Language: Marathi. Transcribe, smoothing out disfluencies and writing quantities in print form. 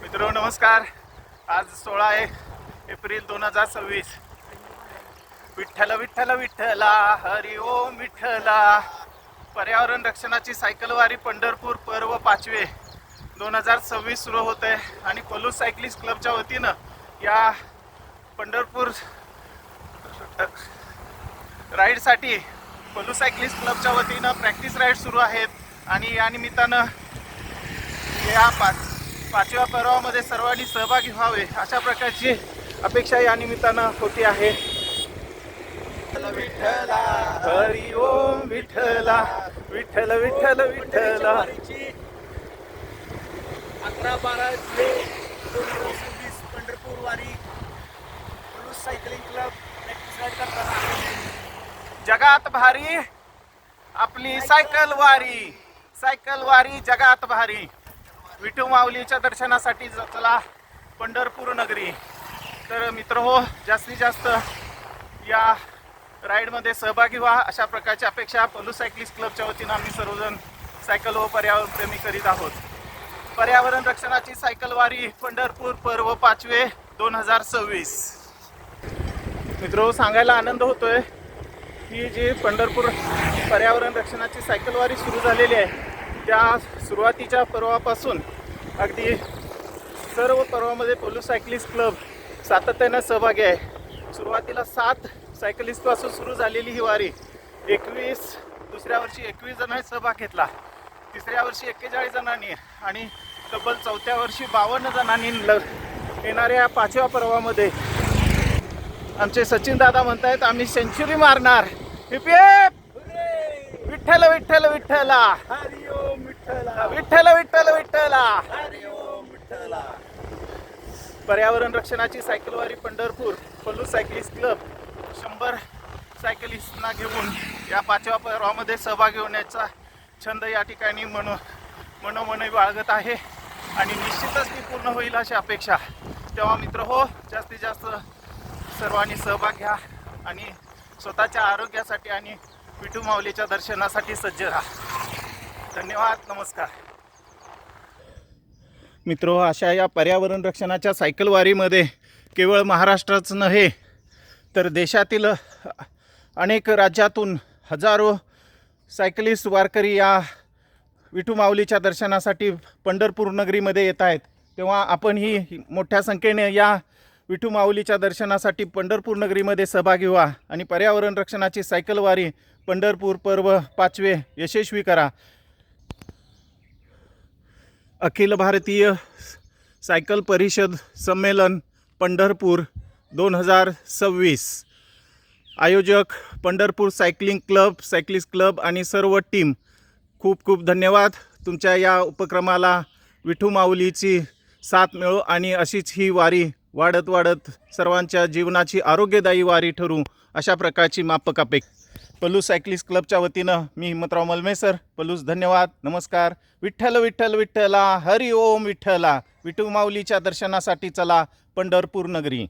मित्रो नमस्कार। आज 16 एप्रिल 2026। विठ्ठल विठ्ठल विठ्ठला हरी ओम विठ्ठला। पर्यावरण रक्षणाची सायकल वारी पंढरपूर पर्व 5वे 2026 सुरू होत आहे आणि पलूस सायकलिस्ट क्लबच्या वतीनं या पंढरपूर राईडसाठी पलूस सायकलिस्ट क्लबच्या वतीनं प्रॅक्टिस राईड सुरू आहेत आणि या निमित्तानं या पाचव्या पर्वामध्ये सर्वांनी सहभागी व्हावे अशा प्रकारची अपेक्षा या निमित्तानं होती आहे। विठ्ठला हरी ओम विठ्ठला विठ्ठल विठ्ठल विठ्ठला। 11-12 मे 2026 पंढरपूर वारी Palus cycling club practice ride करताना जगात भारी आपली सायकल वारी जगात भारी। विठू माऊलीच्या दर्शनासाठी चला पंढरपूर नगरी। तर मित्रहो, जास्तीत जास्त या राईडमध्ये सहभागी व्हा अशा प्रकारची अपेक्षा पलूस सायकलिस्ट क्लबच्या वतीनं आम्ही सर्वजण सायकल व पर्यावरण प्रेमी करीत आहोत। पर्यावरण रक्षणाची सायकल वारी पंढरपूर पर्व 5वे 2026। मित्रो, सांगायला आनंद होतोय की जी पंढरपूर पर्यावरण रक्षणाची सायकल वारी सुरू झालेली आहे त्या सुरुवातीच्या पर्वापासून अगदी सर्व पर्वामध्ये पलूस सायकलिस्ट क्लब सातत्याने सहभागी आहे। सुरुवातीला 7 सायकलिस्टपासून सुरू झालेली ही वारी 21, दुसऱ्या वर्षी 21 जणांनी सहभाग घेतला, तिसऱ्या वर्षी 41 जणांनी आणि तब्बल चौथ्या वर्षी 52 जणांनी येणाऱ्या 5व्या पर्वामध्ये आमचे सचिन दादा म्हणतायत आम्ही सेंचुरी मारणार। विठ्ठल विठ्ठल विठ्ठला हरी ओम विठ्ठला विठ्ठल विठ्ठल विठ्ठला। हरी ओम विठ्ठला। पर्यावरण रक्षणाची सायकल वारी पंढरपूर पलूस सायकलिस्ट क्लब 100 सायकलिस्टना घेऊन या 5व्या पर्वामध्ये सहभागी होण्याचा छंद या ठिकाणी मनोमनी बाळगत आहे आणि निश्चितच ती पूर्ण होईल अशी अपेक्षा। तेव्हा मित्र हो, जास्तीत जास्त सर्वांनी सहभाग घ्या आणि स्वतःच्या आरोग्यासाठी आणि विठू माऊलीच्या दर्शनासाठी सज्ज राहा। धन्यवाद, नमस्कार। मित्रो, अशा या पर्यावरण रक्षणाच्या सायकल वारीमध्ये केवळ महाराष्ट्राच नव्हे तर देशातील अनेक राज्यातून हजारो सायकलिस्ट वारकरी या विठू माऊलीच्या दर्शनासाठी पंढरपूर नगरीमध्ये येत आहेत। तेव्हा आपणही मोठ्या संख्येने या विठू माऊलीच्या दर्शनासाठी पंढरपूर नगरीमध्ये सहभागी व्हा आणि पर्यावरण रक्षणाची सायकल वारी पंढरपूर पर्व 5वे यशस्वी करा। अखिल भारतीय सायकल परिषद संमेलन पंढरपूर 2026। आयोजक पंढरपूर सायकलिस्ट क्लब आणि सर्व टीम, खूप खूप धन्यवाद। तुमच्या या उपक्रमाला विठू माऊलीची साथ मिळो आणि अशीच ही वारी वाढत सर्वांच्या जीवनाची आरोग्यदायी वारी ठरू अशा प्रकारची माफक अपेक्षा। पलूस सायकलिस्ट क्लबच्या वतीनं मी हिम्मतराव मलमेसर, पलूस, धन्यवाद, नमस्कार। विठ्ठल विठ्ठल विठ्ठला हरी ओम विठ्ठला। विठू माऊलीच्या दर्शनासाठी चला पंढरपूर नगरी।